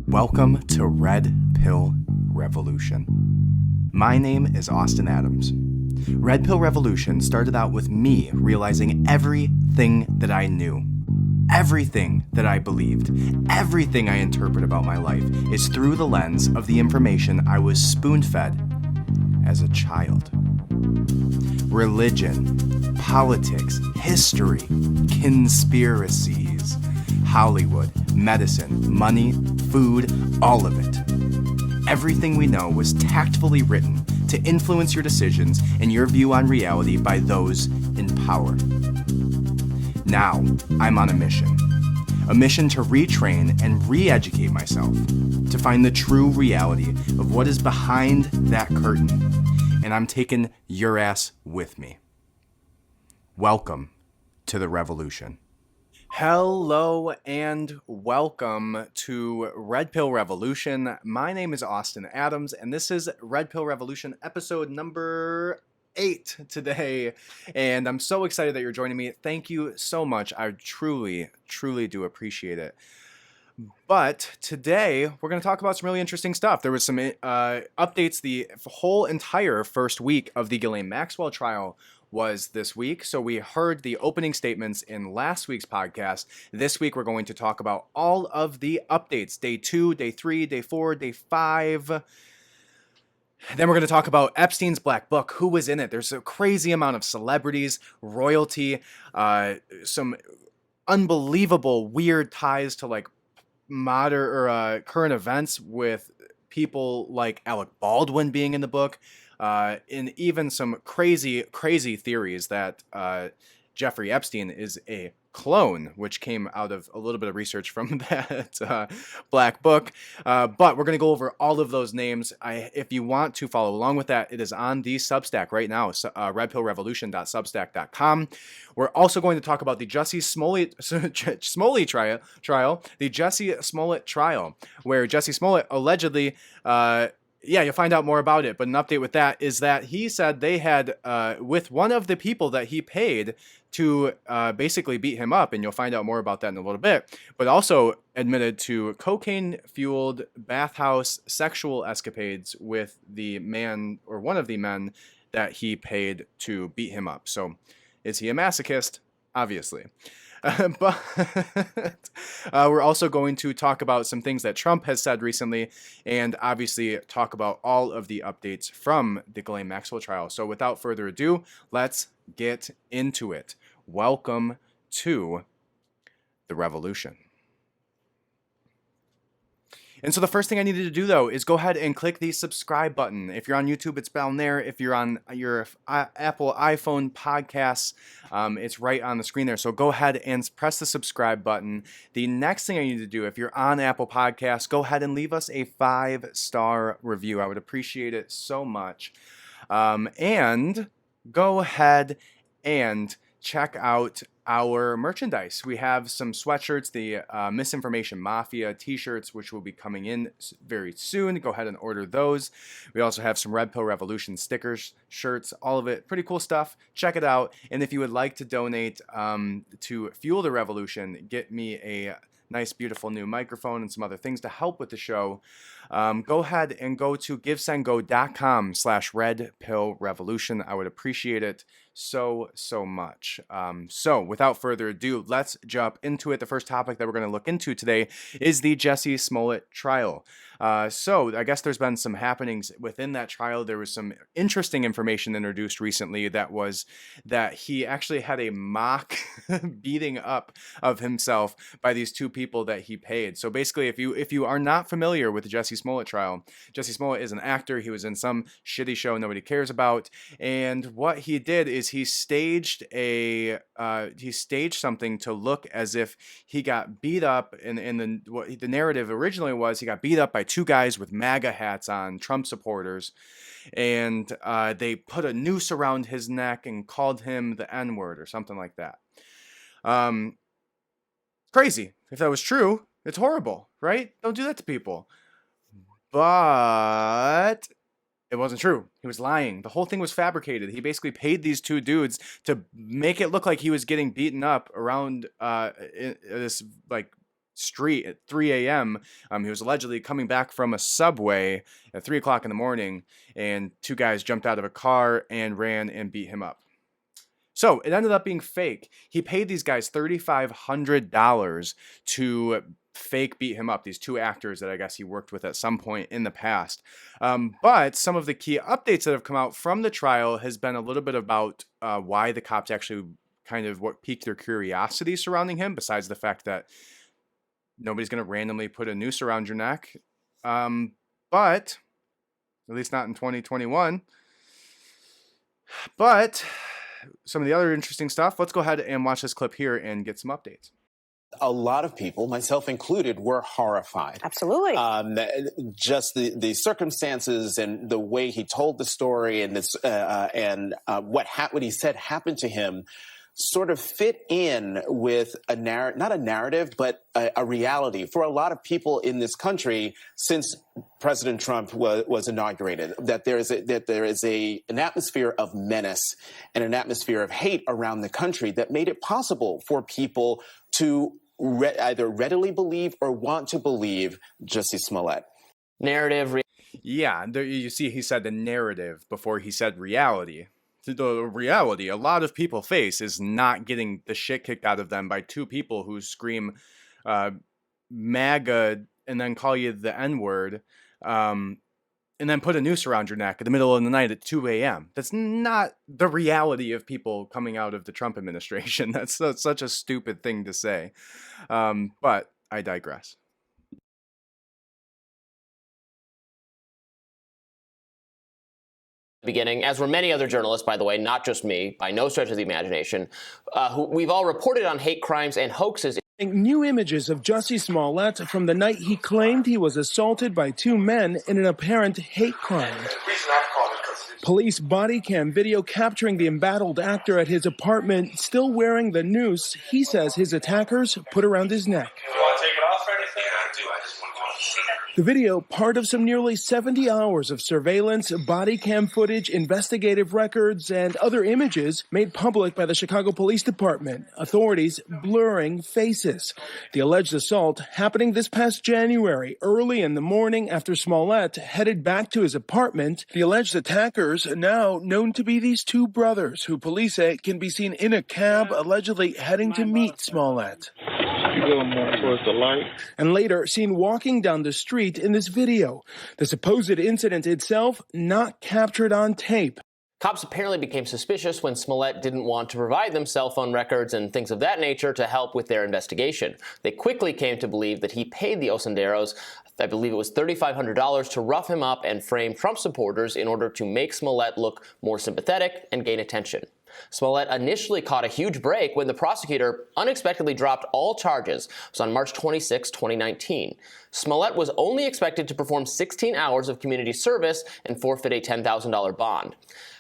Welcome to Red Pill Revolution. My name is Austin Adams. Red Pill Revolution started out with me realizing everything that I knew, everything that I believed, everything I interpret about my life is through the lens of the information I was spoon-fed as a child. Religion, politics, history, conspiracies, Hollywood, medicine, money, food, all of it. Everything we know was tactfully written to influence your decisions and your view on reality by those in power. Now, I'm on a mission to retrain and re-educate myself, to find the true reality of what is behind that curtain, and I'm taking your ass with me. Welcome to the revolution. Hello and welcome to Red Pill Revolution. My name is Austin Adams, and this is Red Pill Revolution episode number 8 today. And I'm so excited that you're joining me. Thank you so much. I truly do appreciate it. But today we're going to talk about some really interesting stuff. There was some updates. The whole entire first week of the Ghislaine Maxwell trial was this week. So we heard the opening statements in last week's podcast. This week we're going to talk about all of the updates. Day 2, Day 3, Day 4, Day 5. Then we're going to talk about Epstein's Black Book. Who was in it? There's a crazy amount of celebrities, royalty, some unbelievable weird ties to like modern or current events with people like Alec Baldwin being in the book. And even some crazy theories that Jeffrey Epstein is a clone, which came out of a little bit of research from that Black Book. But we're going to go over all of those names. If you want to follow along with that, it is on the Substack right now, redpillrevolution.substack.com. We're also going to talk about the Jussie Smollett trial, the Jussie Smollett trial, where Jussie Smollett allegedly... you'll find out more about it. But an update with that is that he said they had, with one of the people that he paid to basically beat him up, and you'll find out more about that in a little bit, but also admitted to cocaine-fueled bathhouse sexual escapades with the man, or one of the men, that he paid to beat him up. So is he a masochist? Obviously. But we're also going to talk about some things that Trump has said recently, and obviously talk about all of the updates from the Ghislaine Maxwell trial. So without further ado, let's get into it. Welcome to the revolution. And so the first thing I needed to do, though, is go ahead and click the subscribe button. If you're on YouTube, it's down there. If you're on your Apple iPhone podcasts, it's right on the screen there. So go ahead and press the subscribe button. The next thing I need to do, if you're on Apple Podcasts, go ahead and leave us a 5-star review. I would appreciate it so much. And go ahead and check out our merchandise. We have some sweatshirts, the Misinformation Mafia t-shirts, which will be coming in very soon. Go ahead and order those. We also have some Red Pill Revolution stickers, shirts, all of it. Pretty cool stuff. Check it out. And if you would like to donate to fuel the revolution, get me a nice, beautiful new microphone and some other things to help with the show, go ahead and go to givesendgo.com/redpillrevolution. I would appreciate it so much. So without further ado, let's jump into it. The first topic that we're going to look into today is the Jussie Smollett trial. So I guess there's been some happenings within that trial. There was some interesting information introduced recently that was that he actually had a mock beating up of himself by these two people that he paid. So basically, if you are not familiar with the Jussie Smollett trial, Jussie Smollett is an actor. He was in some shitty show nobody cares about, and what he did is he staged something to look as if he got beat up. What the narrative originally was, he got beat up by two guys with MAGA hats on, Trump supporters, and they put a noose around his neck and called him the N-word or something like that. Crazy. If that was true, it's horrible, right? Don't do that to people. But it wasn't true. He was lying. The whole thing was fabricated. He basically paid these two dudes to make it look like he was getting beaten up around this like street at 3 a.m. He was allegedly coming back from a subway at 3 o'clock in the morning, and two guys jumped out of a car and ran and beat him up. So it ended up being fake. He paid these guys $3,500 to fake beat him up, these two actors that I guess he worked with at some point in the past. But some of the key updates that have come out from the trial has been a little bit about why the cops actually kind of what piqued their curiosity surrounding him, besides the fact that nobody's going to randomly put a noose around your neck. But at least not in 2021. But some of the other interesting stuff, let's go ahead and watch this clip here and get some updates. A lot of people, myself included, were horrified. Absolutely. Just the circumstances and the way he told the story and this what he said happened to him sort of fit in with not a narrative, but a reality for a lot of people in this country since President Trump was inaugurated, that there is an atmosphere of menace and an atmosphere of hate around the country that made it possible for people to either readily believe or want to believe Jussie Smollett. Narrative. Yeah, you see he said the narrative before he said reality. The reality a lot of people face is not getting the shit kicked out of them by two people who scream MAGA and then call you the N-word and then put a noose around your neck in the middle of the night at 2 a.m. That's not the reality of people coming out of the Trump administration. That's such a stupid thing to say. But I digress. Beginning, as were many other journalists, by the way, not just me, by no stretch of the imagination, who we've all reported on hate crimes and hoaxes. New images of Jussie Smollett from the night he claimed he was assaulted by two men in an apparent hate crime. Police body cam video capturing the embattled actor at his apartment, still wearing the noose he says his attackers put around his neck. You want to take it off or anything? I do. I just want to see that. The video, part of some nearly 70 hours of surveillance, body cam footage, investigative records, and other images made public by the Chicago Police Department, authorities blurring faces. The alleged assault happening this past January, early in the morning after Smollett headed back to his apartment. The alleged attackers, now known to be these two brothers, who police say can be seen in a cab, allegedly heading to meet Smollett. More towards the light. And later seen walking down the street in this video. The supposed incident itself not captured on tape. Cops apparently became suspicious when Smullet didn't want to provide them cell phone records and things of that nature to help with their investigation. They quickly came to believe that he paid the Osenderos, I believe it was $3,500, to rough him up and frame Trump supporters in order to make Smullet look more sympathetic and gain attention. Smollett initially caught a huge break when the prosecutor unexpectedly dropped all charges. It was on March 26, 2019. Smollett was only expected to perform 16 hours of community service and forfeit a $10,000 bond.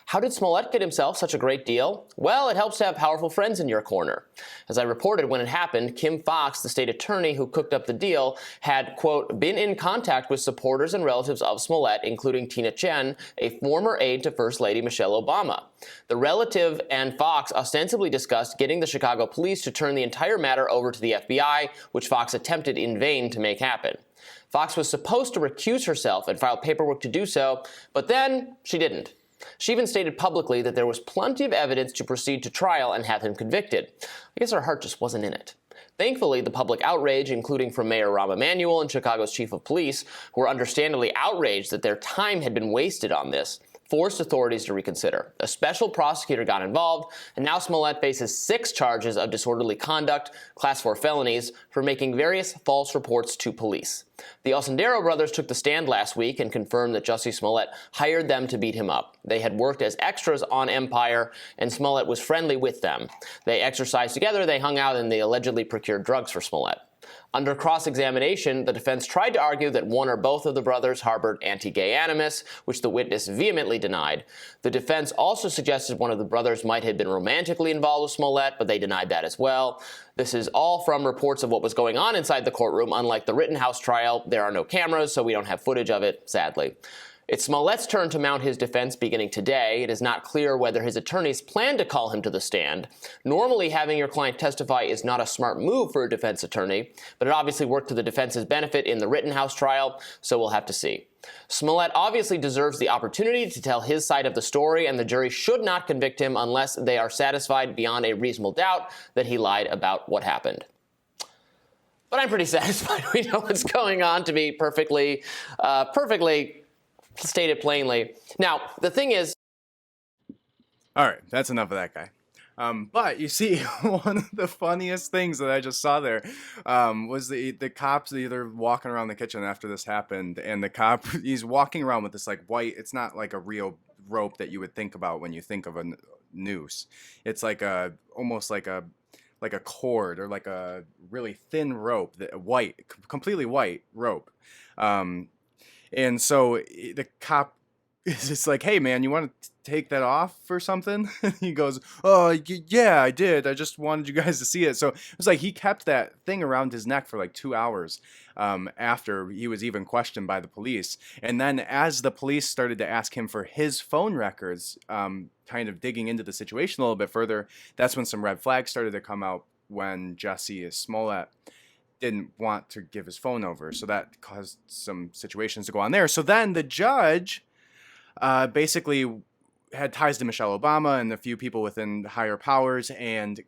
How did Smollett get himself such a great deal? Well, it helps to have powerful friends in your corner. As I reported when it happened, Kim Foxx, the state attorney who cooked up the deal, had, quote, been in contact with supporters and relatives of Smollett, including Tina Chen, a former aide to First Lady Michelle Obama. The relative and Fox ostensibly discussed getting the Chicago police to turn the entire matter over to the FBI, which Fox attempted in vain to make happen. Fox was supposed to recuse herself and file paperwork to do so, but then she didn't. She even stated publicly that there was plenty of evidence to proceed to trial and have him convicted. I guess her heart just wasn't in it. Thankfully, the public outrage, including from Mayor Rahm Emanuel and Chicago's chief of police, who were understandably outraged that their time had been wasted on this, forced authorities to reconsider. A special prosecutor got involved, and now Smollett faces 6 charges of disorderly conduct, class 4 felonies, for making various false reports to police. The Osendero brothers took the stand last week and confirmed that Jussie Smollett hired them to beat him up. They had worked as extras on Empire, and Smollett was friendly with them. They exercised together, they hung out, and they allegedly procured drugs for Smollett. Under cross-examination, the defense tried to argue that one or both of the brothers harbored anti-gay animus, which the witness vehemently denied. The defense also suggested one of the brothers might have been romantically involved with Smollett, but they denied that as well. This is all from reports of what was going on inside the courtroom. Unlike the Rittenhouse trial, there are no cameras, so we don't have footage of it, sadly. It's Smollett's turn to mount his defense beginning today. It is not clear whether his attorneys plan to call him to the stand. Normally, having your client testify is not a smart move for a defense attorney, but it obviously worked to the defense's benefit in the Rittenhouse trial, so we'll have to see. Smollett obviously deserves the opportunity to tell his side of the story, and the jury should not convict him unless they are satisfied beyond a reasonable doubt that he lied about what happened. But I'm pretty satisfied we know what's going on, to be perfectly stated plainly. Now, the thing is... All right, that's enough of that guy. But you see, one of the funniest things that I just saw there was the cops. They're walking around the kitchen after this happened, and the cop, he's walking around with this like white, it's not like a real rope that you would think about when you think of a noose. It's like almost like a cord, or like a really thin rope, completely white rope. And so the cop is just like, hey, man, you want to take that off or something? He goes, oh, yeah, I did. I just wanted you guys to see it. So it was like he kept that thing around his neck for like 2 hours after he was even questioned by the police. And then as the police started to ask him for his phone records, kind of digging into the situation a little bit further, that's when some red flags started to come out when Jussie Smollett didn't want to give his phone over. So that caused some situations to go on there. So then the judge basically had ties to Michelle Obama and a few people within higher powers, and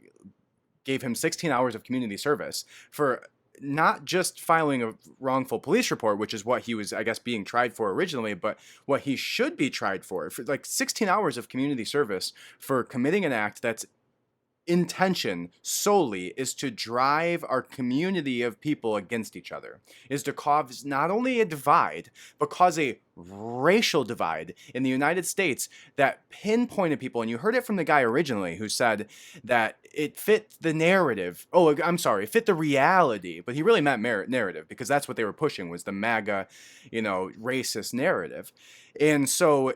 gave him 16 hours of community service for not just filing a wrongful police report, which is what he was, I guess, being tried for originally, but what he should be tried for like 16 hours of community service for committing an act that's intention solely is to drive our community of people against each other, is to cause not only a divide, but cause a racial divide in the United States that pinpointed people. And you heard it from the guy originally who said that it fit the narrative. Oh, I'm sorry, it fit the reality, but he really meant narrative, because that's what they were pushing, was the MAGA, racist narrative. And so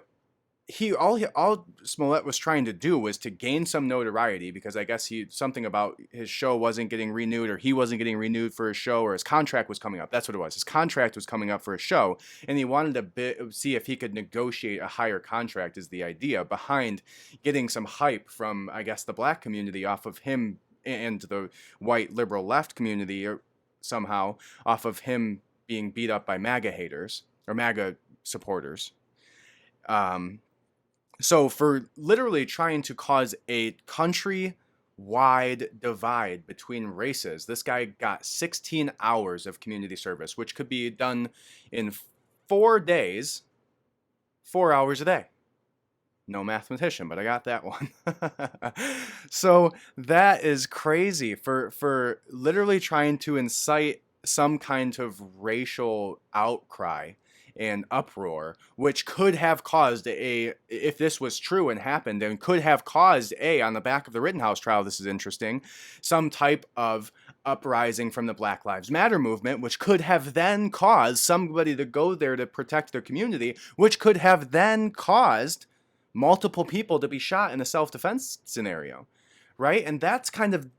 all Smollett was trying to do was to gain some notoriety, because I guess something about his show wasn't getting renewed, or he wasn't getting renewed for his show, or his contract was coming up. That's what it was. His contract was coming up for a show, and he wanted to see if he could negotiate a higher contract, is the idea behind getting some hype from, I guess, the black community off of him, and the white liberal left community, or somehow off of him being beat up by MAGA haters or MAGA supporters. So for literally trying to cause a country-wide divide between races, this guy got 16 hours of community service, which could be done in 4 days, 4 hours a day. No mathematician, but I got that one. So that is crazy for literally trying to incite some kind of racial outcry and uproar, which could have caused if this was true and happened, and could have caused on the back of the Rittenhouse trial, this is interesting, some type of uprising from the Black Lives Matter movement, which could have then caused somebody to go there to protect their community, which could have then caused multiple people to be shot in a self-defense scenario, right? And that's kind of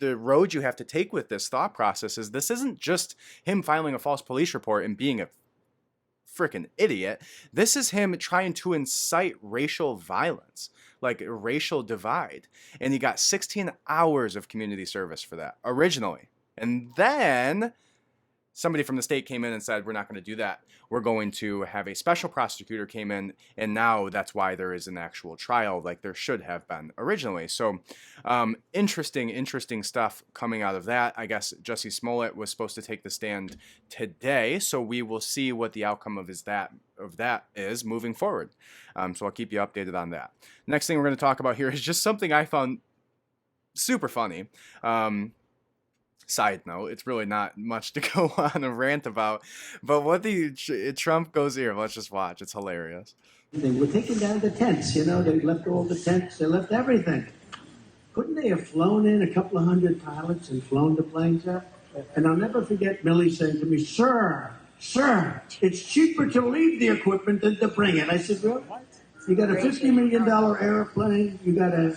the road you have to take with this thought process. Is this isn't just him filing a false police report and being a freaking idiot. This is him trying to incite racial violence, like a racial divide. And he got 16 hours of community service for that originally. And then somebody from the state came in and said, we're not going to do that. We're going to have a special prosecutor came in, and now that's why there is an actual trial, like there should have been originally. So interesting stuff coming out of that. I guess Jussie Smollett was supposed to take the stand today, so we will see what the outcome of that is moving forward. So I'll keep you updated on that. Next thing we're going to talk about here is just something I found super funny. Side note, it's really not much to go on a rant about, but what Trump goes here, let's just watch. It's hilarious. They were taking down the tents, they left all the tents, they left everything. Couldn't they have flown in a couple of hundred pilots and flown the planes up? And I'll never forget Millie saying to me, sir, it's cheaper to leave the equipment than to bring it. I said, well, you got a $50 million airplane, you got a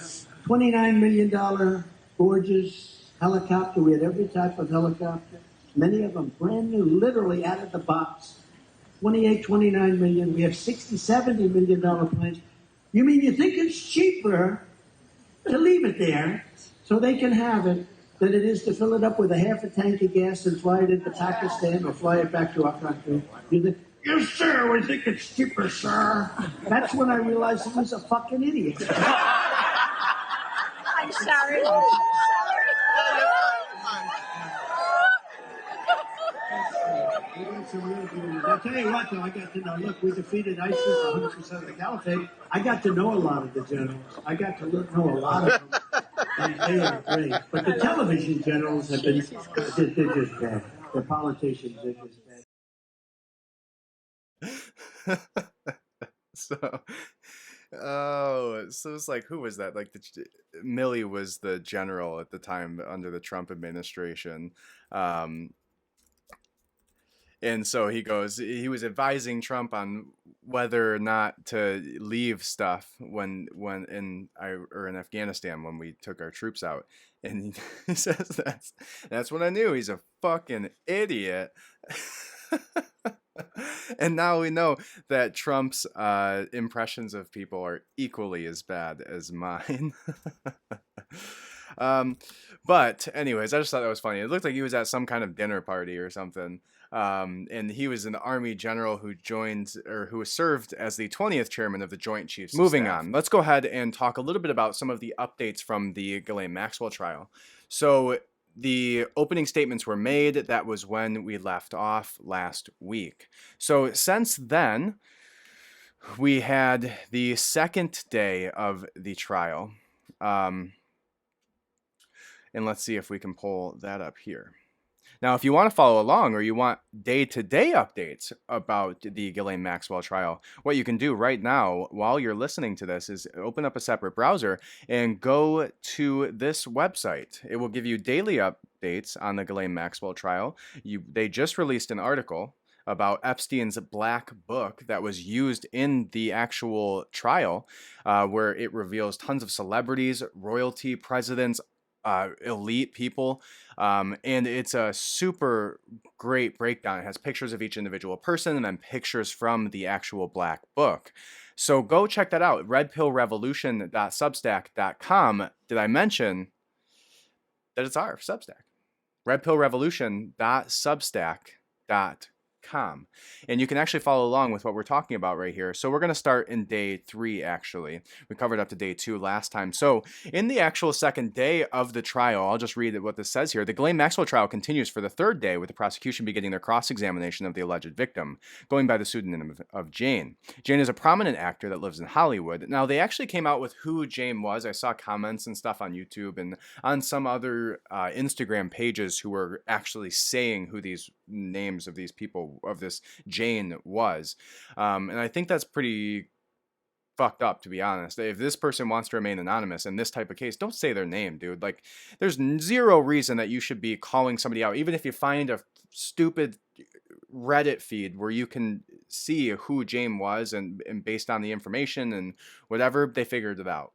$29 million gorgeous helicopter. We had every type of helicopter, many of them brand new, literally out of the box. 28, 29 million. We have 60, 70 million dollar planes. You mean you think it's cheaper to leave it there so they can have it than it is to fill it up with a half a tank of gas and fly it into Pakistan or fly it back to our country? You think, yes, sir, we think it's cheaper, sir. That's when I realized he was a fucking idiot. I'm sorry. I'll tell you what, though, I got to know, look, we defeated ISIS 100% of the caliphate. I got to know a lot of the generals. I got to know a lot of them. And they are great. But the television generals have been, they're just bad. The politicians are just bad. So it's like, who was that? Like, Milley was the general at the time under the Trump administration. And so he was advising Trump on whether or not to leave stuff when in Afghanistan when we took our troops out. And he says that's when I knew he's a fucking idiot. And now we know that Trump's impressions of people are equally as bad as mine. But anyways, I just thought that was funny. It looked like he was at some kind of dinner party or something. And he was an Army general who who served as the 20th chairman of the Joint Chiefs of Moving Staff. On, let's go ahead and talk a little bit about some of the updates from the Ghislaine Maxwell trial. So the opening statements were made. That was when we left off last week. So since then, we had the second day of the trial. And let's see if we can pull that up here. Now, if you want to follow along or you want day-to-day updates about the Ghislaine Maxwell trial, what you can do right now while you're listening to this is open up a separate browser and go to this website. It will give you daily updates on the Ghislaine Maxwell trial. They just released an article about Epstein's black book that was used in the actual trial, where it reveals tons of celebrities, royalty, presidents, elite people, and it's a super great breakdown. It has pictures of each individual person and then pictures from the actual black book. So go check that out, redpillrevolution.substack.com. Did I mention that it's our Substack? redpillrevolution.substack.com. And you can actually follow along with what we're talking about right here. So we're going to start in day 3, actually. We covered up to day 2 last time. So in the actual second day of the trial, I'll just read what this says here. The Ghislaine Maxwell trial continues for the third day, with the prosecution beginning their cross-examination of the alleged victim, going by the pseudonym of Jane. Jane is a prominent actor that lives in Hollywood. Now, they actually came out with who Jane was. I saw comments and stuff on YouTube and on some other Instagram pages who were actually saying who these names of these people of this Jane was. And I think that's pretty fucked up, to be honest. If this person wants to remain anonymous in this type of case, don't say their name, dude. Like, there's zero reason that you should be calling somebody out, even if you find a stupid Reddit feed where you can see who Jane was and based on the information and whatever, they figured it out.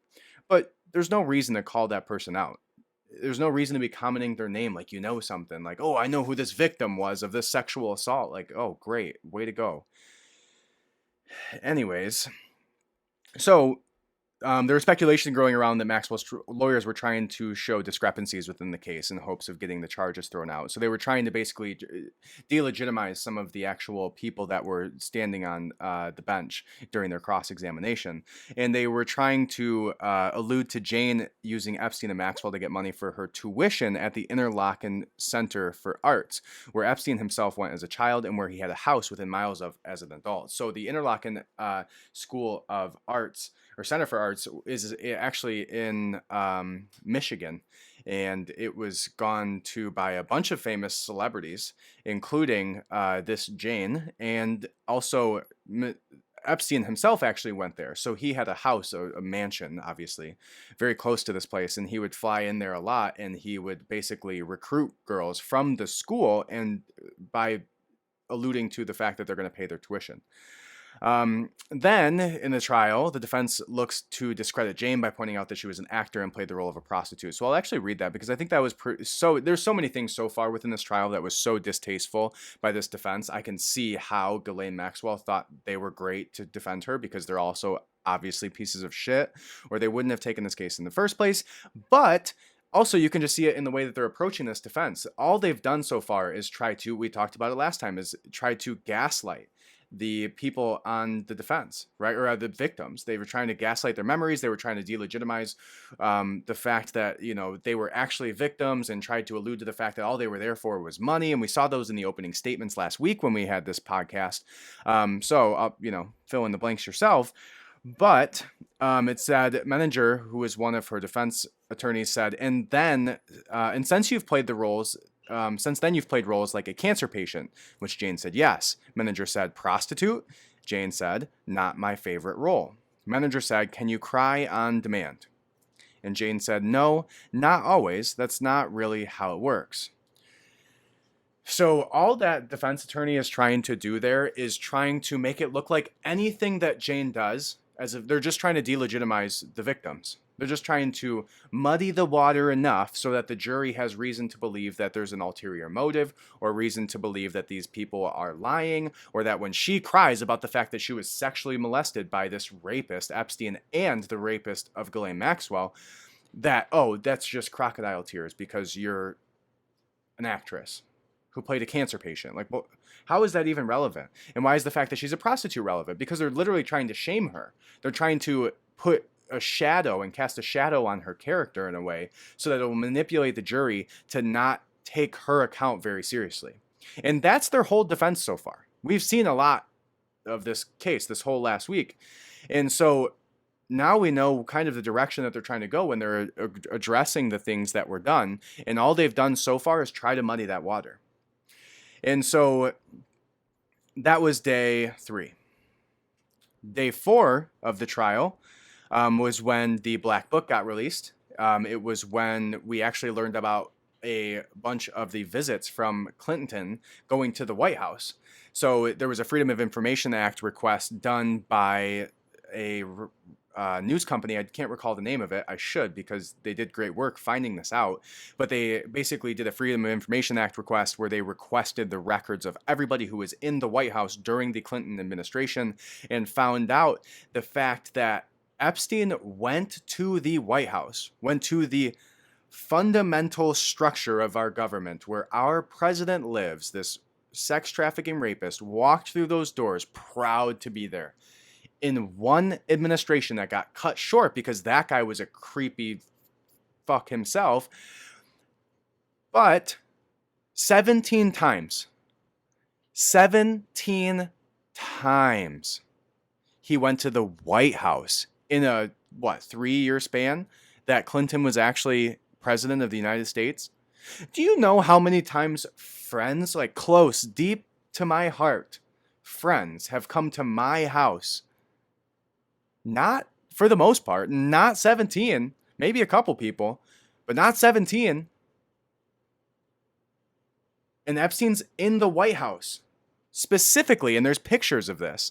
But there's no reason to call that person out. There's no reason to be commenting their name like you know something. Like, oh, I know who this victim was of this sexual assault. Like, oh, great. Way to go. Anyways, so there was speculation growing around that Maxwell's lawyers were trying to show discrepancies within the case in hopes of getting the charges thrown out. So they were trying to basically delegitimize some of the actual people that were standing on the bench during their cross-examination. And they were trying to allude to Jane using Epstein and Maxwell to get money for her tuition at the Interlochen Center for Arts, where Epstein himself went as a child and where he had a house within miles of as an adult. So the Interlochen School of Arts, or Center for Arts, is actually in Michigan, and it was gone to by a bunch of famous celebrities, including this Jane, and also Epstein himself actually went there. So he had a house, a mansion, obviously, very close to this place, and he would fly in there a lot, and he would basically recruit girls from the school, and by alluding to the fact that they're going to pay their tuition. Then, in the trial, the defense looks to discredit Jane by pointing out that she was an actor and played the role of a prostitute. So I'll actually read that because I think that was there's so many things so far within this trial that was so distasteful by this defense. I can see how Ghislaine Maxwell thought they were great to defend her because they're also obviously pieces of shit, or they wouldn't have taken this case in the first place. But also, you can just see it in the way that they're approaching this defense. All they've done so far is we talked about it last time, is try to gaslight the people on the defense, right? Or the victims. They were trying to gaslight their memories. They were trying to delegitimize the fact that, they were actually victims, and tried to allude to the fact that all they were there for was money. And we saw those in the opening statements last week when we had this podcast. So I'll, fill in the blanks yourself. But it said Menninger, who is one of her defense attorneys, said, and since you've played the roles, since then you've played roles like a cancer patient, which Jane said yes. Menninger said prostitute. Jane said, not my favorite role. Menninger said, can you cry on demand? And Jane said, no, not always. That's not really how it works. So all that defense attorney is trying to do there is trying to make it look like anything that Jane does, as if they're just trying to delegitimize the victims. They're just trying to muddy the water enough so that the jury has reason to believe that there's an ulterior motive, or reason to believe that these people are lying, or that when she cries about the fact that she was sexually molested by this rapist, Epstein, and the rapist of Ghislaine Maxwell, that, that's just crocodile tears because you're an actress who played a cancer patient. Like, well, how is that even relevant? And why is the fact that she's a prostitute relevant? Because they're literally trying to shame her. They're trying to put a shadow and cast a shadow on her character in a way so that it will manipulate the jury to not take her account very seriously. And that's their whole defense so far. We've seen a lot of this case this whole last week. And so now we know kind of the direction that they're trying to go when they're addressing the things that were done. And all they've done so far is try to muddy that water. And so that was day 3. Day 4 of the trial was when the Black Book got released. It was when we actually learned about a bunch of the visits from Clinton going to the White House. So there was a Freedom of Information Act request done by a news company. I can't recall the name of it. I should, because they did great work finding this out. But they basically did a Freedom of Information Act request where they requested the records of everybody who was in the White House during the Clinton administration, and found out the fact that Epstein went to the White House, went to the fundamental structure of our government where our president lives, this sex trafficking rapist, walked through those doors proud to be there. In one administration that got cut short because that guy was a creepy fuck himself. But 17 times he went to the White House in a 3-year span that Clinton was actually president of the United States. Do you know how many times friends, like close, deep to my heart, friends have come to my house? Not, for the most part, not 17, maybe a couple people, but not 17. And Epstein's in the White House specifically, and there's pictures of this.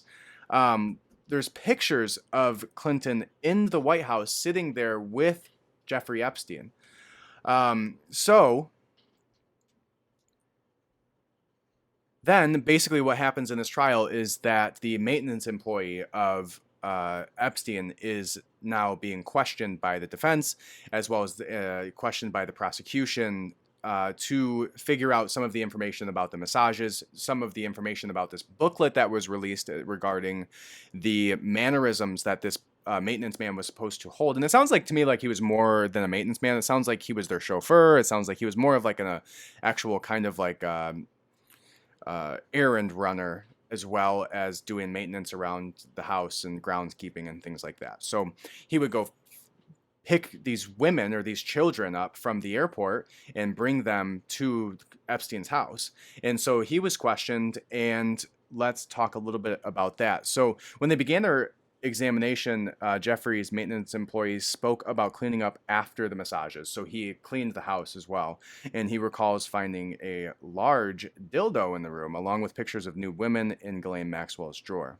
There's pictures of Clinton in the White House sitting there with Jeffrey Epstein. So then basically what happens in this trial is that the maintenance employee of Epstein is now being questioned by the defense, as well as questioned by the prosecution, to figure out some of the information about the massages, some of the information about this booklet that was released regarding the mannerisms that this maintenance man was supposed to hold. And it sounds like to me like he was more than a maintenance man. It sounds like he was their chauffeur. It sounds like he was more of like an actual kind of like errand runner, as well as doing maintenance around the house and groundskeeping and things like that. So he would go pick these women or these children up from the airport and bring them to Epstein's house. And so he was questioned, and let's talk a little bit about that. So when they began their examination, Jeffrey's maintenance employees spoke about cleaning up after the massages. So he cleaned the house as well. And he recalls finding a large dildo in the room, along with pictures of nude women in Ghislaine Maxwell's drawer.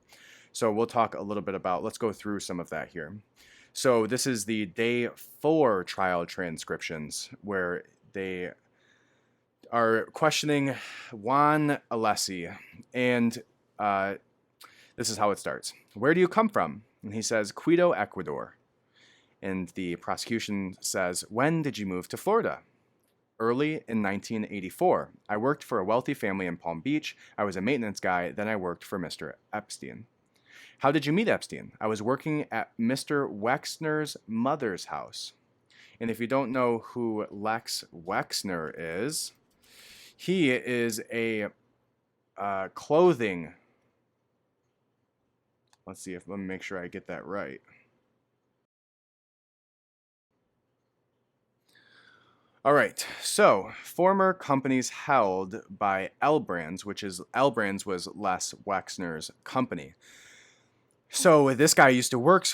So we'll talk a little bit about, let's go through some of that here. So this is the day 4 trial transcriptions where they are questioning Juan Alessi. And this is how it starts. Where do you come from? And he says, Quito, Ecuador. And the prosecution says, when did you move to Florida? Early in 1984. I worked for a wealthy family in Palm Beach. I was a maintenance guy. Then I worked for Mr. Epstein. How did you meet Epstein? I was working at Mr. Wexner's mother's house. And if you don't know who Lex Wexner is, he is a clothing. Let me make sure I get that right. All right, so former companies held by L Brands, L Brands was Les Wexner's company. So this guy used to work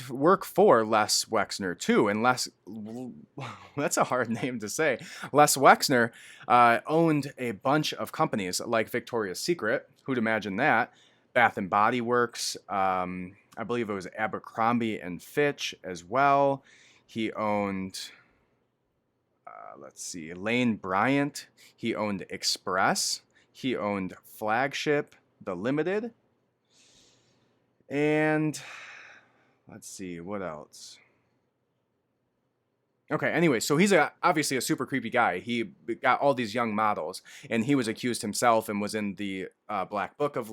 for Les Wexner too, and that's a hard name to say. Les Wexner owned a bunch of companies like Victoria's Secret, who'd imagine that, Bath and Body Works, I believe it was Abercrombie and Fitch as well. He owned... Lane Bryant. He owned Express. He owned Flagship, The Limited. And let's see, what else? Okay, anyway, so he's obviously a super creepy guy. He got all these young models, and he was accused himself and was in the Black Book of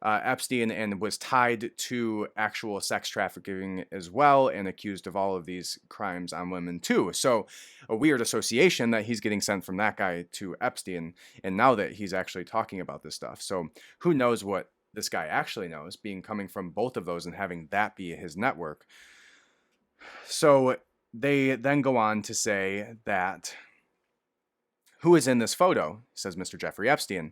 Epstein and was tied to actual sex trafficking as well and accused of all of these crimes on women too. So a weird association that he's getting sent from that guy to Epstein, and now that he's actually talking about this stuff. So who knows what this guy actually knows, coming from both of those and having that be his network. So they then go on to say that who is in this photo, says Mr. Jeffrey Epstein.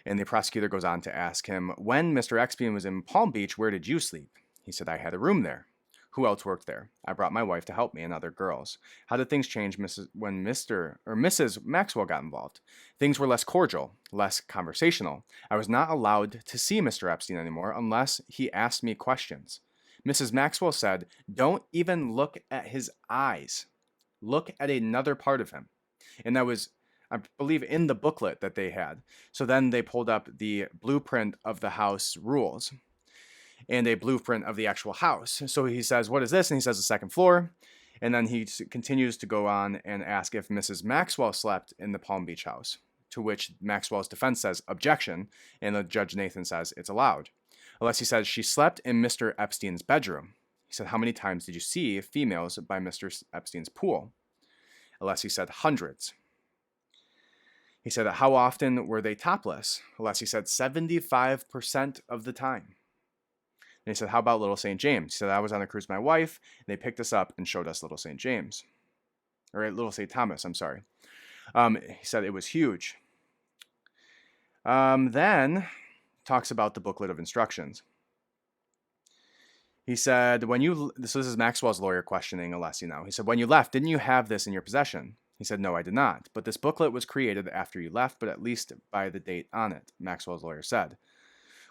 And the prosecutor goes on to ask him, when Mr. Epstein was in Palm Beach, where did you sleep? He said, I had a room there. Who else worked there? I brought my wife to help me and other girls. How did things change when Mr. or Mrs. Maxwell got involved? Things were less cordial, less conversational. I was not allowed to see Mr. Epstein anymore unless he asked me questions. Mrs. Maxwell said, don't even look at his eyes. Look at another part of him. And that was, I believe, in the booklet that they had. So then they pulled up the blueprint of the house rules and a blueprint of the actual house. So he says, what is this? And he says the second floor. And then he continues to go on and ask if Mrs. Maxwell slept in the Palm Beach house, to which Maxwell's defense says objection. And the Judge Nathan says it's allowed. Alessi says she slept in Mr. Epstein's bedroom. He said, how many times did you see females by Mr. Epstein's pool? Alessi said hundreds. He said, how often were they topless? Alessi said 75% of the time. And he said, how about Little St. James? He said, I was on a cruise with my wife, and they picked us up and showed us Little St. James. Or Little St. Thomas, I'm sorry. He said it was huge. Then talks about the booklet of instructions. He said, this is Maxwell's lawyer questioning Alessi now. He said, when you left, didn't you have this in your possession? He said, no, I did not. But this booklet was created after you left, but at least by the date on it, Maxwell's lawyer said.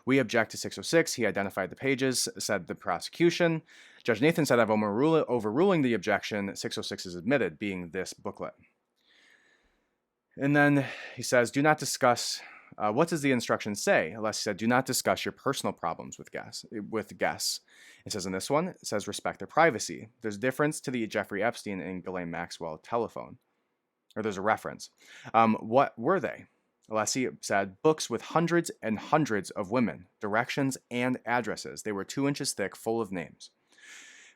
We object to 606. He identified the pages, said the prosecution. Judge Nathan said, I'm overruling the objection. 606 is admitted, being this booklet. And then he says, do not discuss, what does the instruction say? Alessi said, do not discuss your personal problems with guests. It says in this one, it says respect their privacy. There's a difference to the Jeffrey Epstein and Ghislaine Maxwell telephone. Or there's a reference. What were they? Alessi said, books with hundreds and hundreds of women, directions and addresses. They were 2 inches thick, full of names.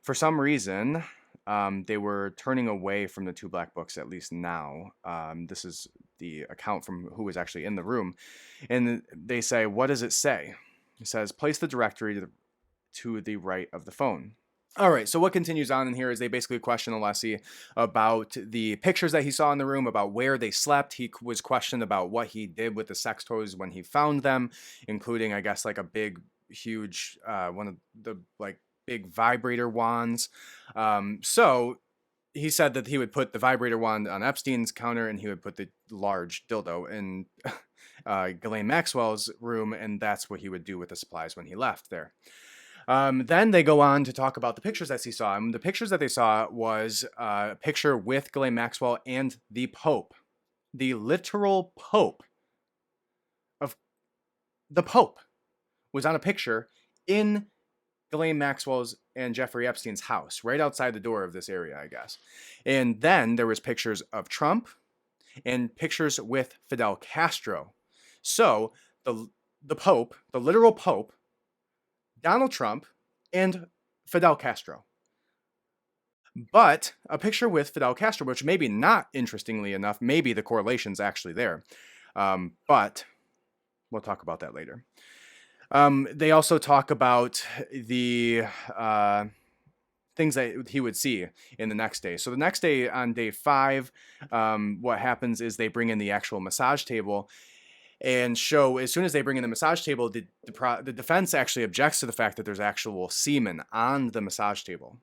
For some reason, they were turning away from the 2 black books, at least now. This is the account from who was actually in the room. And they say, what does it say? It says, place the directory to the right of the phone. All right, so what continues on in here is they basically question Alessi about the pictures that he saw in the room, about where they slept. He was questioned about what he did with the sex toys when he found them, including, I guess, like a big, huge, one of the, like, big vibrator wands. So he said that he would put the vibrator wand on Epstein's counter and he would put the large dildo in Ghislaine Maxwell's room, and that's what he would do with the supplies when he left there. Then they go on to talk about the pictures that he saw. And the pictures that they saw was a picture with Ghislaine Maxwell and the Pope. The literal Pope of the Pope was on a picture in Ghislaine Maxwell's and Jeffrey Epstein's house, right outside the door of this area, I guess. And then there was pictures of Trump and pictures with Fidel Castro. So the Pope, the literal Pope, Donald Trump, and Fidel Castro. But a picture with Fidel Castro, which maybe not interestingly enough, maybe the correlation's actually there. But we'll talk about that later. They also talk about the things that he would see in the next day. So the next day, on day 5, what happens is they bring in the actual massage table and show, as soon as they bring in the massage table, the defense actually objects to the fact that there's actual semen on the massage table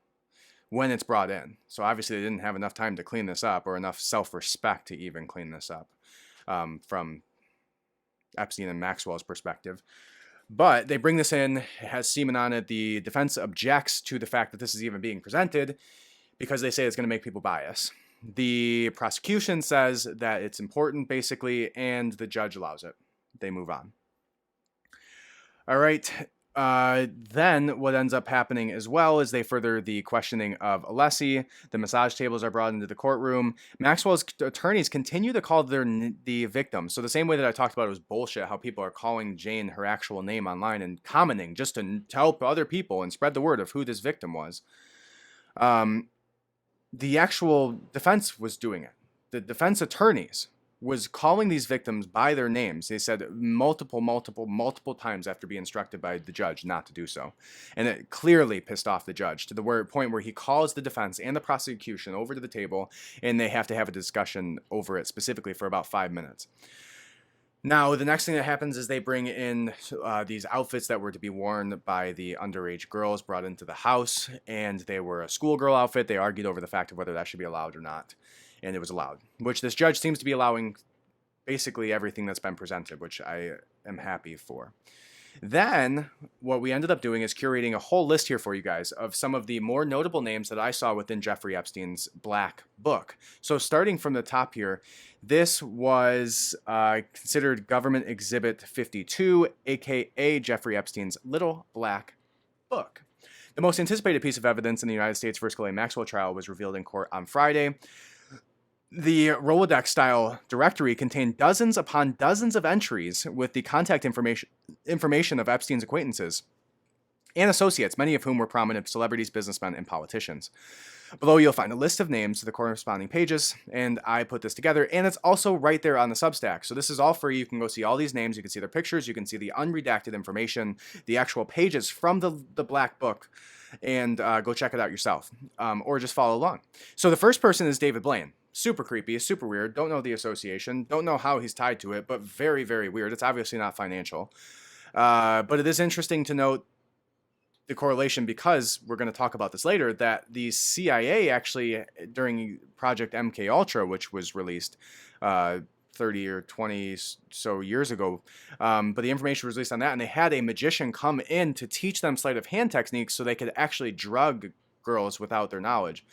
when it's brought in. So obviously they didn't have enough time to clean this up, or enough self-respect to even clean this up from Epstein and Maxwell's perspective. But they bring this in, it has semen on it. The defense objects to the fact that this is even being presented because they say it's going to make people bias. The prosecution says that it's important, basically, and the judge allows it. They move on. All right. Then what ends up happening as well is they further the questioning of Alessi. The massage tables are brought into the courtroom. Maxwell's attorneys continue to call the victim. So the same way that I talked about it was bullshit, how people are calling Jane her actual name online and commenting just to help other people and spread the word of who this victim was. The actual defense was doing it. The defense attorneys was calling these victims by their names. They said multiple times after being instructed by the judge not to do so. And it clearly pissed off the judge to the point where he calls the defense and the prosecution over to the table, and they have to have a discussion over it specifically for about 5 minutes. Now, the next thing that happens is they bring in these outfits that were to be worn by the underage girls brought into the house, and they were a schoolgirl outfit. They argued over the fact of whether that should be allowed or not, and it was allowed, which this judge seems to be allowing basically everything that's been presented, which I am happy for. Then what we ended up doing is curating a whole list here for you guys of some of the more notable names that I saw within Jeffrey Epstein's Black Book. So starting from the top here, this was considered Government Exhibit 52, aka Jeffrey Epstein's Little Black Book. The most anticipated piece of evidence in the United States versus Ghislaine Maxwell trial was revealed in court on Friday. The Rolodex-style directory contained dozens upon dozens of entries with the contact information of Epstein's acquaintances and associates, many of whom were prominent celebrities, businessmen, and politicians. Below, you'll find a list of names to the corresponding pages, and I put this together, and it's also right there on the Substack. So this is all free. You can go see all these names. You can see their pictures. You can see the unredacted information, the actual pages from the Black Book, and go check it out yourself, or just follow along. So the first person is David Blaine. Super creepy, super weird. Don't know the association. Don't know how he's tied to it, but very, very weird. It's obviously not financial. But it is interesting to note the correlation, because we're going to talk about this later, that the CIA actually, during Project MKUltra, which was released 30 or 20 so years ago, but the information was released on that, and they had a magician come in to teach them sleight of hand techniques so they could actually drug girls without their knowledge.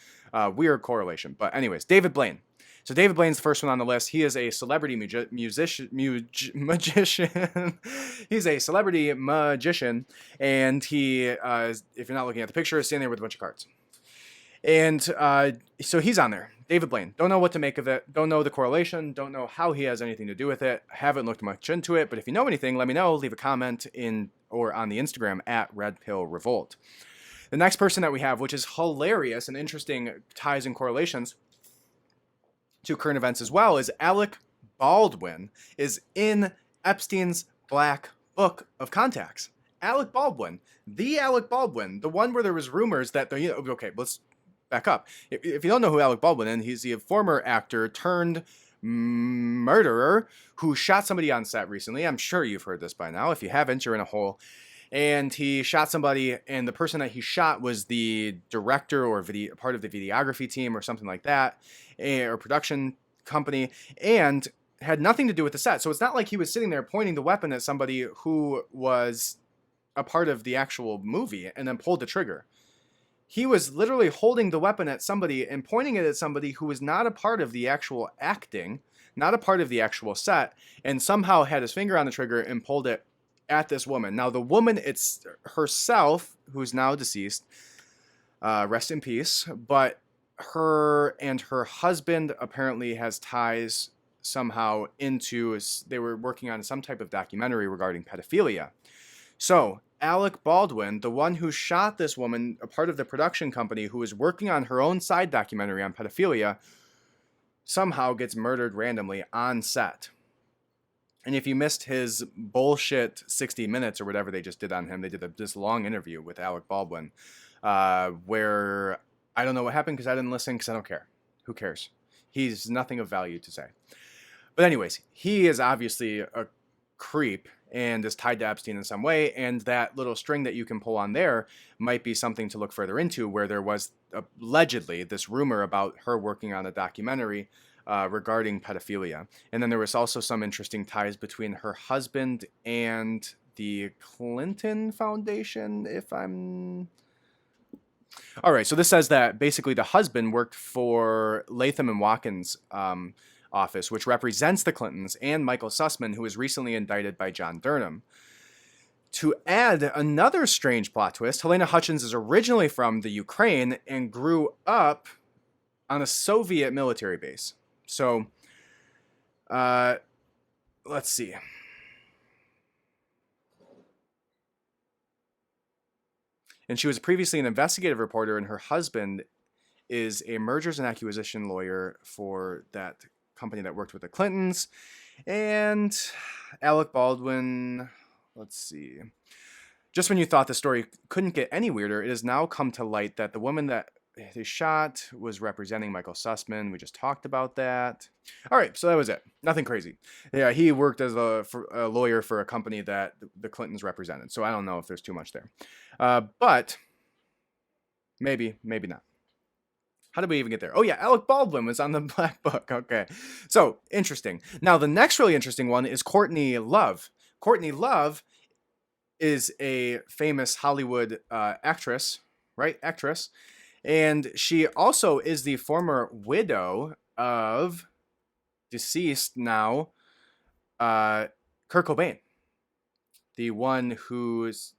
Weird correlation. But anyways, David Blaine. So David Blaine's the first one on the list. He is a celebrity magician. He's a celebrity magician, and he, if you're not looking at the picture, is standing there with a bunch of cards. And so he's on there. David Blaine. Don't know what to make of it. Don't know the correlation. Don't know how he has anything to do with it. Haven't looked much into it. But if you know anything, let me know. Leave a comment in or on the Instagram at RedPillRevolt. The next person that we have, which is hilarious and interesting ties and correlations to current events as well, is Alec Baldwin is in Epstein's Black Book of Contacts. Alec Baldwin, the one where there was rumors that okay, let's back up. If you don't know who Alec Baldwin is, he's the former actor turned murderer who shot somebody on set recently. I'm sure you've heard this by now. If you haven't, you're in a hole. And he shot somebody, and the person that he shot was the director or part of the videography team or something like that, or production company, and had nothing to do with the set. So it's not like he was sitting there pointing the weapon at somebody who was a part of the actual movie and then pulled the trigger. He was literally holding the weapon at somebody and pointing it at somebody who was not a part of the actual acting, not a part of the actual set, and somehow had his finger on the trigger and pulled it at this woman. Now, the woman, it's herself, who's now deceased, rest in peace, but her and her husband apparently has ties somehow into, they were working on some type of documentary regarding pedophilia. So Alec Baldwin, the one who shot this woman, a part of the production company who was working on her own side documentary on pedophilia, somehow gets murdered randomly on set. And if you missed his bullshit 60 Minutes or whatever they just did on him, they did this long interview with Alec Baldwin, where I don't know what happened because I didn't listen because I don't care. Who cares? He's nothing of value to say. But anyways, he is obviously a creep and is tied to Epstein in some way, and that little string that you can pull on there might be something to look further into, where there was allegedly this rumor about her working on a documentary regarding pedophilia. And then there was also some interesting ties between her husband and the Clinton Foundation, if I'm... All right, so this says that basically the husband worked for Latham and Watkins office, which represents the Clintons, and Michael Sussman, who was recently indicted by John Durham. To add another strange plot twist, Helena Hutchins is originally from the Ukraine and grew up on a Soviet military base. So, let's see. And she was previously an investigative reporter, and her husband is a mergers and acquisition lawyer for that company that worked with the Clintons. And Alec Baldwin, let's see. Just when you thought the story couldn't get any weirder, it has now come to light that the woman that they shot was representing Michael Sussman. We just talked about that. All right, so that was it. Nothing crazy. Yeah, he worked as a lawyer for a company that the Clintons represented. So I don't know if there's too much there. But maybe not. How did we even get there? Oh yeah, Alec Baldwin was on the Black Book. Okay, so interesting. Now the next really interesting one is Courtney Love. Courtney Love is a famous Hollywood actress, right? Actress. And she also is the former widow of deceased now Kurt Cobain. The one who's,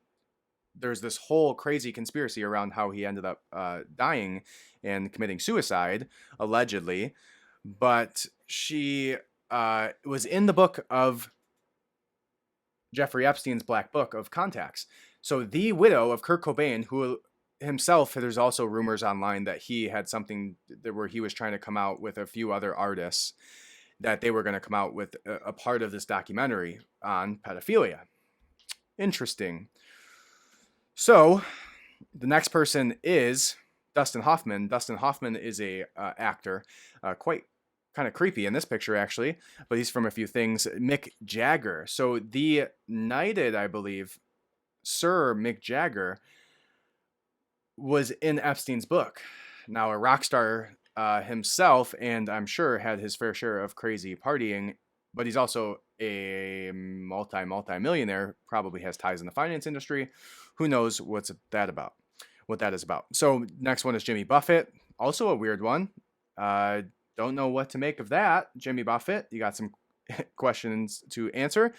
there's this whole crazy conspiracy around how he ended up dying and committing suicide, allegedly. But she was in the book of Jeffrey Epstein's Black Book of Contacts. So the widow of Kurt Cobain, who himself, there's also rumors online that he had something where he was trying to come out with a few other artists, that they were going to come out with a part of this documentary on pedophilia. Interesting. So the next person is Dustin Hoffman. Dustin Hoffman is a actor, quite kind of creepy in this picture actually, but he's from a few things. Mick Jagger. So the knighted, I believe, Sir Mick Jagger was in Epstein's book. Now a rock star himself, and I'm sure had his fair share of crazy partying, but he's also a multi-millionaire, probably has ties in the finance industry. Who knows what that is about. So next one is Jimmy Buffett, also a weird one. Don't know what to make of that. Jimmy Buffett, you got some questions to answer.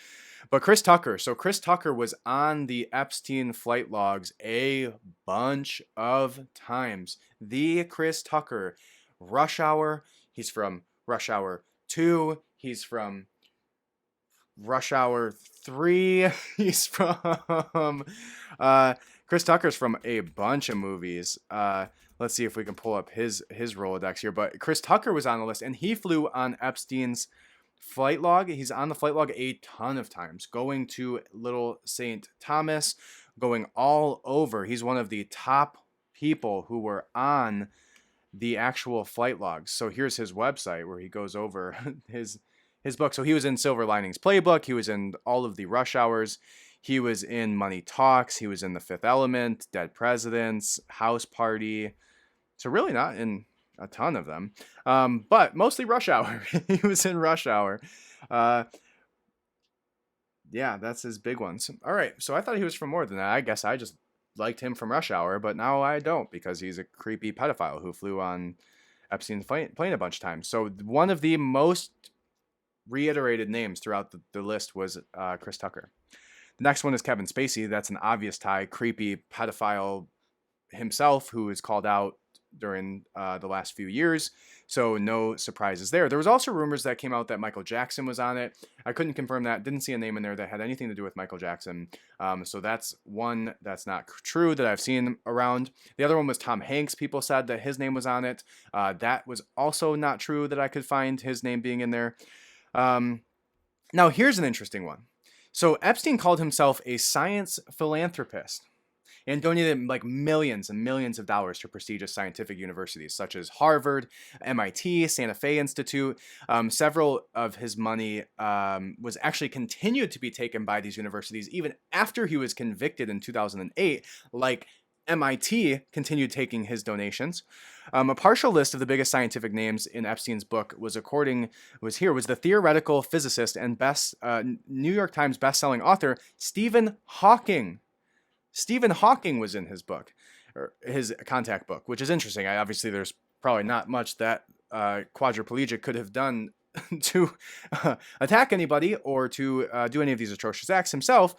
But Chris Tucker. So Chris Tucker was on the Epstein flight logs a bunch of times. The Chris Tucker, Rush Hour. He's from Rush Hour 2. He's from Rush Hour 3. He's from... Chris Tucker's from a bunch of movies. Let's see if we can pull up his Rolodex here. But Chris Tucker was on the list, and he flew on Epstein's flight log. He's on the flight log a ton of times, going to Little St. Thomas, going all over. He's one of the top people who were on the actual flight logs. So here's his website where he goes over his book. So he was in Silver Linings Playbook. He was in all of the Rush Hours. He was in Money Talks. He was in The Fifth Element, Dead Presidents, House Party. So really not in a ton of them, but mostly Rush Hour. He was in Rush Hour. Yeah, Yeah, that's his big ones. All right, so I thought he was from more than that. I guess I just liked him from Rush Hour, but now I don't because he's a creepy pedophile who flew on Epstein's plane a bunch of times. So one of the most reiterated names throughout the list was Chris Tucker. The next one is Kevin Spacey. That's an obvious tie. Creepy pedophile himself who is called out during the last few years. So no surprises there. There was also rumors that came out that Michael Jackson was on it. I couldn't confirm that. Didn't see a name in there that had anything to do with Michael Jackson. So that's one that's not true that I've seen around. The other one was Tom Hanks. People said that his name was on it. That was also not true that I could find his name being in there. Now here's an interesting one. So Epstein called himself a science philanthropist and donated like millions and millions of dollars to prestigious scientific universities such as Harvard, MIT, Santa Fe Institute. Several of his money was actually continued to be taken by these universities even after he was convicted in 2008, like MIT continued taking his donations. A partial list of the biggest scientific names in Epstein's book was the theoretical physicist and New York Times bestselling author Stephen Hawking. Stephen Hawking was in his book, or his contact book, which is interesting. Obviously, there's probably not much that quadriplegic could have done to attack anybody or to do any of these atrocious acts himself.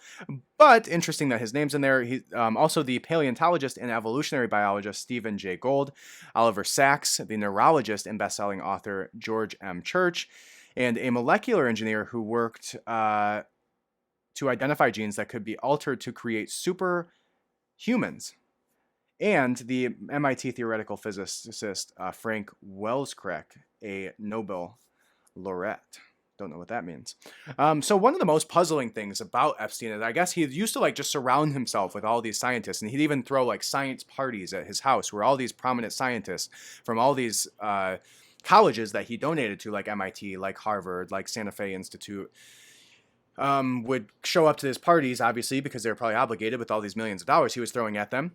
But interesting that his name's in there. He also the paleontologist and evolutionary biologist Stephen Jay Gould, Oliver Sacks, the neurologist and best-selling author George M. Church, and a molecular engineer who worked to identify genes that could be altered to create superhumans, and the MIT theoretical physicist Frank Welskrek, a Nobel laureate. Don't know what that means. So one of the most puzzling things about Epstein is I guess he used to like just surround himself with all these scientists, and he'd even throw like science parties at his house where all these prominent scientists from all these colleges that he donated to, like MIT, like Harvard, like Santa Fe Institute, would show up to his parties, obviously, because they were probably obligated with all these millions of dollars he was throwing at them.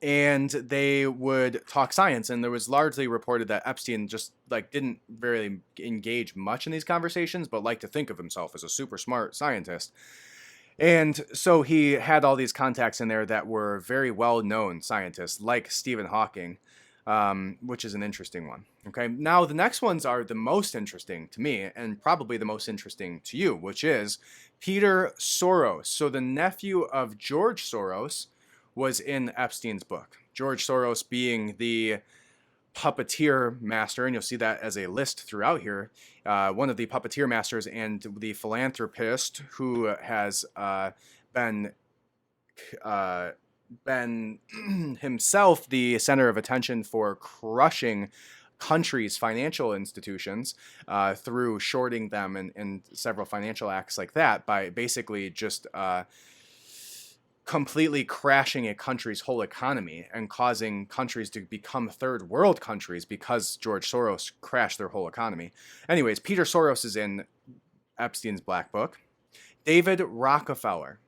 And they would talk science. And there was largely reported that Epstein just like didn't really engage much in these conversations, but liked to think of himself as a super smart scientist. And so he had all these contacts in there that were very well-known scientists, like Stephen Hawking, which is an interesting one. Okay, now the next ones are the most interesting to me and probably the most interesting to you, which is Peter Soros. So the nephew of George Soros was in Epstein's book. George Soros being the puppeteer master, and you'll see that as a list throughout here, one of the puppeteer masters and the philanthropist who has been himself the center of attention for crushing countries' financial institutions through shorting them and several financial acts like that by basically just completely crashing a country's whole economy and causing countries to become third world countries because George Soros crashed their whole economy. Anyways, Peter Soros is in Epstein's Black Book. David Rockefeller.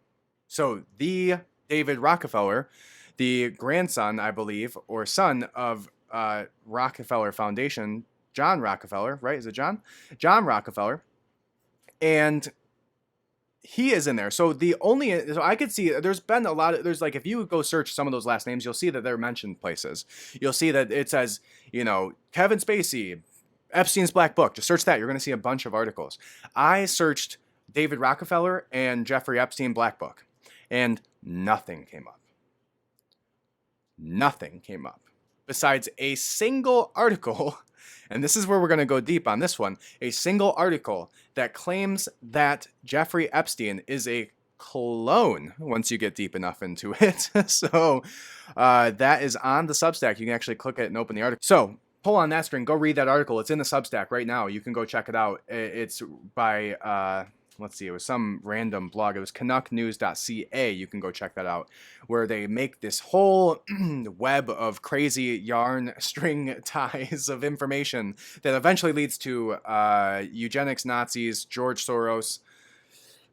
So the David Rockefeller, the grandson, I believe, or son of Rockefeller Foundation, John Rockefeller, right? Is it John? John Rockefeller. And he is in there. So I could see there's been a lot of, there's like, if you go search some of those last names, you'll see that they're mentioned places. You'll see that it says, Kevin Spacey, Epstein's Black Book. Just search that. You're going to see a bunch of articles. I searched David Rockefeller and Jeffrey Epstein Black Book, and nothing came up. Nothing came up besides a single article. And this is where we're going to go deep on this one. A single article that claims that Jeffrey Epstein is a clone once you get deep enough into it. So that is on the Substack. You can actually click it and open the article. So pull on that string. Go read that article. It's in the Substack right now. You can go check it out. It's by... let's see, it was some random blog. It was canucknews.ca. You can go check that out, where they make this whole web of crazy yarn string ties of information that eventually leads to eugenics Nazis,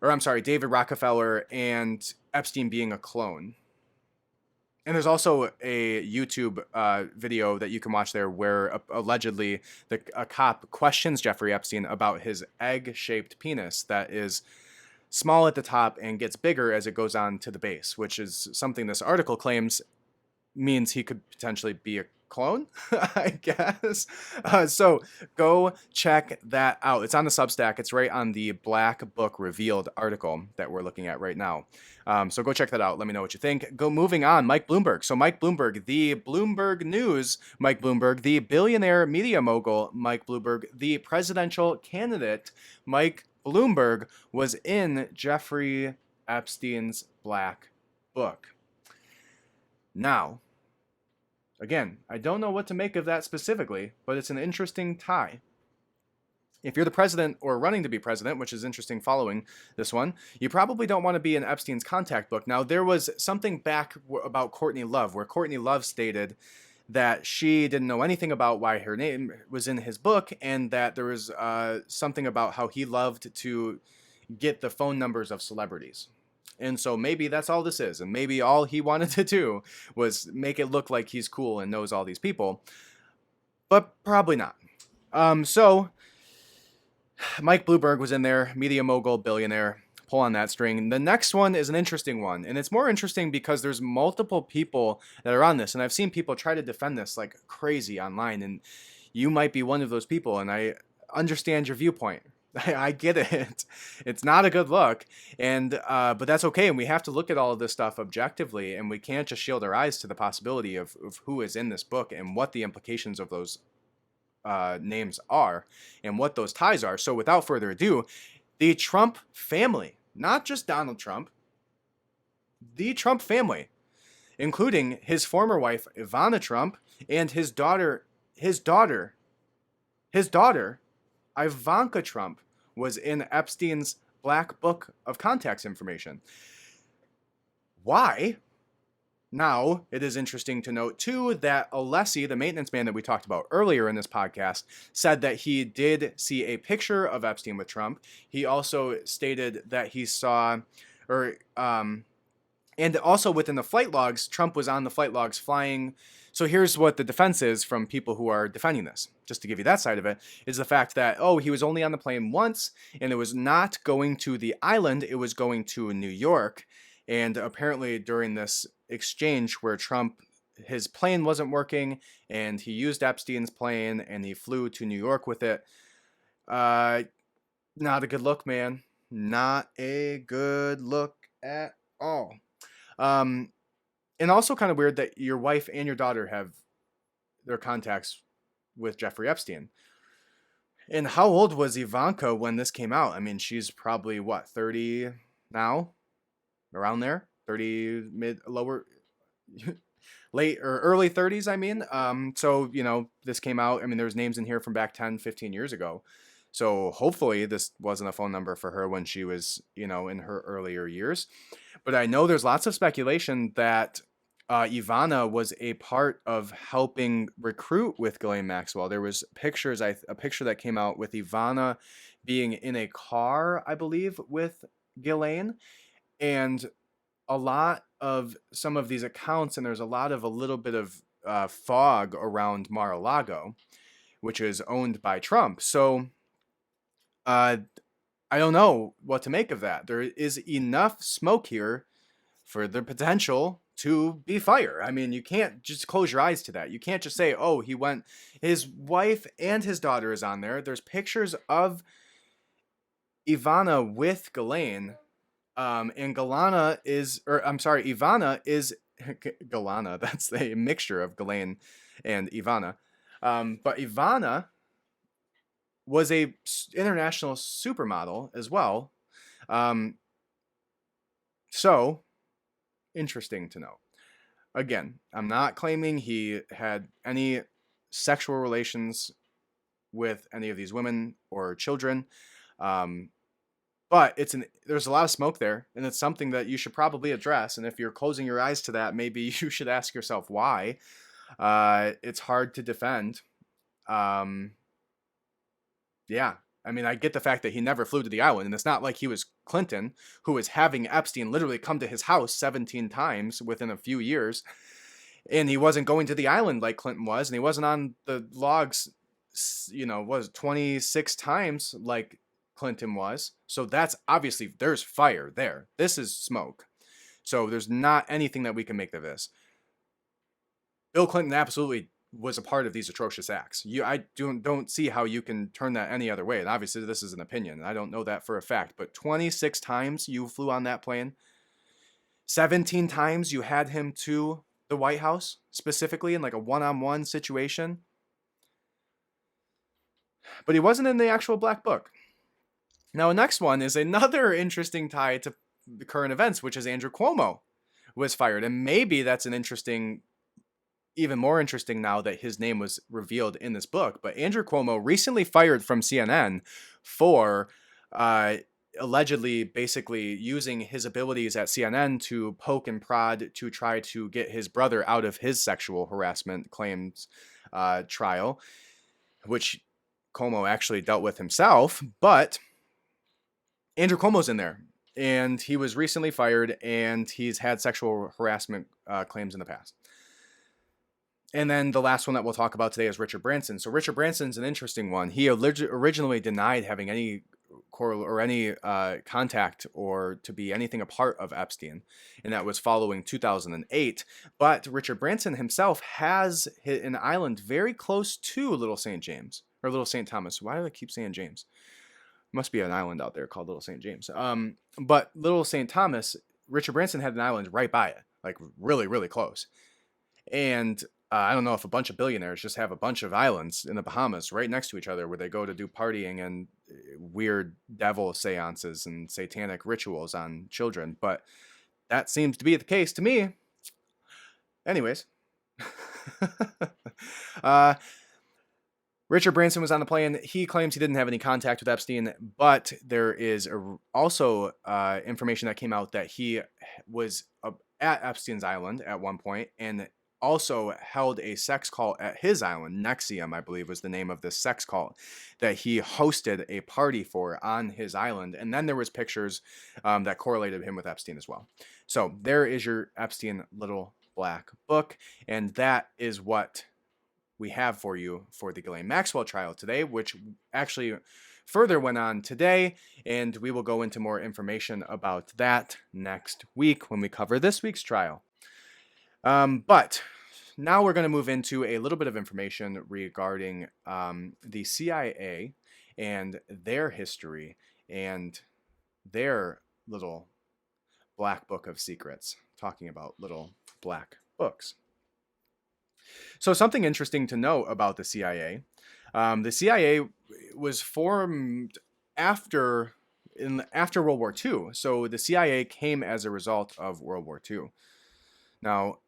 David Rockefeller, and Epstein being a clone. And there's also a YouTube video that you can watch there where allegedly a cop questions Jeffrey Epstein about his egg-shaped penis that is small at the top and gets bigger as it goes on to the base, which is something this article claims means he could potentially be a clone, I guess. So go check that out. It's on the Substack. It's right on the Black Book Revealed article that we're looking at right now. So go check that out. Let me know what you think. Moving on, Mike Bloomberg. So Mike Bloomberg, the Bloomberg News, Mike Bloomberg, the billionaire media mogul, Mike Bloomberg, the presidential candidate, Mike Bloomberg, was in Jeffrey Epstein's Black Book. Now, again, I don't know what to make of that specifically, but it's an interesting tie. If you're the president or running to be president, which is interesting following this one, you probably don't want to be in Epstein's contact book. Now, there was something back about Courtney Love, where Courtney Love stated that she didn't know anything about why her name was in his book, and that there was something about how he loved to get the phone numbers of celebrities. And so maybe that's all this is. And maybe all he wanted to do was make it look like he's cool and knows all these people. But probably not. So Mike Bloomberg was in there, media mogul, billionaire. Pull on that string. The next one is an interesting one. And it's more interesting because there's multiple people that are on this. And I've seen people try to defend this like crazy online. And you might be one of those people. And I understand your viewpoint. I get it. It's not a good look, and but that's okay. And we have to look at all of this stuff objectively, and we can't just shield our eyes to the possibility of who is in this book and what the implications of those names are and what those ties are. So without further ado, the Trump family, not just Donald Trump, the Trump family, including his former wife, Ivana Trump, and his daughter, Ivanka Trump, was in Epstein's Black Book of Contacts information. Why? Now, it is interesting to note, too, that Alessi, the maintenance man that we talked about earlier in this podcast, said that he did see a picture of Epstein with Trump. He also stated that he saw, and also within the flight logs, Trump was on the flight logs flying. So here's what the defense is from people who are defending this, just to give you that side of it, is the fact that, he was only on the plane once, and it was not going to the island, it was going to New York. And apparently during this exchange where his plane wasn't working, and he used Epstein's plane, and he flew to New York with it, not a good look, man. Not a good look at all. And also kind of weird that your wife and your daughter have their contacts with Jeffrey Epstein. And how old was Ivanka when this came out? I mean, she's probably, 30 now? Around there? 30, late or early 30s, I mean. So, this came out. I mean, there's names in here from back 10, 15 years ago. So hopefully this wasn't a phone number for her when she was, in her earlier years. But I know there's lots of speculation that Ivana was a part of helping recruit with Ghislaine Maxwell. There was a picture that came out with Ivana being in a car, I believe, with Ghislaine. And a lot of some of these accounts, and there's a little bit of fog around Mar-a-Lago, which is owned by Trump. So I don't know what to make of that. There is enough smoke here for the potential to be fire. I mean, you can't just close your eyes to that. You can't just say, he went, his wife and his daughter is on there. There's pictures of Ivana with Ghislaine. And Ivana is Galana. That's a mixture of Ghislaine and Ivana. But Ivana was a international supermodel as well. So interesting to know. Again, I'm not claiming he had any sexual relations with any of these women or children. But there's a lot of smoke there, and it's something that you should probably address. And if you're closing your eyes to that, maybe you should ask yourself why. It's hard to defend. Yeah. I mean, I get the fact that he never flew to the island, and it's not like he was Clinton, who was having Epstein literally come to his house 17 times within a few years, and he wasn't going to the island like Clinton was, and he wasn't on the logs, 26 times like Clinton was. So that's obviously, there's fire there. This is smoke. So there's not anything that we can make of this. Bill Clinton absolutely was a part of these atrocious acts. I don't see how you can turn that any other way. And obviously this is an opinion. I don't know that for a fact, but 26 times you flew on that plane. 17 times you had him to the White House, specifically in like a one-on-one situation. But he wasn't in the actual Black Book. Now, the next one is another interesting tie to the current events, which is Andrew Cuomo was fired. And maybe that's an interesting, even more interesting now that his name was revealed in this book. But Andrew Cuomo recently fired from CNN for allegedly basically using his abilities at CNN to poke and prod to try to get his brother out of his sexual harassment claims trial, which Cuomo actually dealt with himself. But Andrew Cuomo's in there, and he was recently fired, and he's had sexual harassment claims in the past. And then the last one that we'll talk about today is Richard Branson. So Richard Branson's an interesting one. He originally denied having any contact or to be anything a part of Epstein, and that was following 2008. But Richard Branson himself has an island very close to Little St. James, or Little St. Thomas. Why do I keep saying James? Must be an island out there called Little St. James. But Little St. Thomas, Richard Branson had an island right by it, like really, really close. And I don't know if a bunch of billionaires just have a bunch of islands in the Bahamas right next to each other where they go to do partying and weird devil seances and satanic rituals on children. But that seems to be the case to me. Anyways. Richard Branson was on the plane. He claims he didn't have any contact with Epstein, but there is also information that came out that he was at Epstein's island at one point and also held a sex cult at his island. Nexium, I believe, was the name of this sex cult that he hosted a party for on his island. And then there was pictures that correlated him with Epstein as well. So there is your Epstein Little Black Book, and that is what we have for you for the Ghislaine Maxwell trial today, which actually further went on today, and we will go into more information about that next week when we cover this week's trial. But now we're going to move into a little bit of information regarding the CIA and their history and their little black book of secrets, talking about little black books. So something interesting to know about the CIA was formed after World War II. So the CIA came as a result of World War II. Now,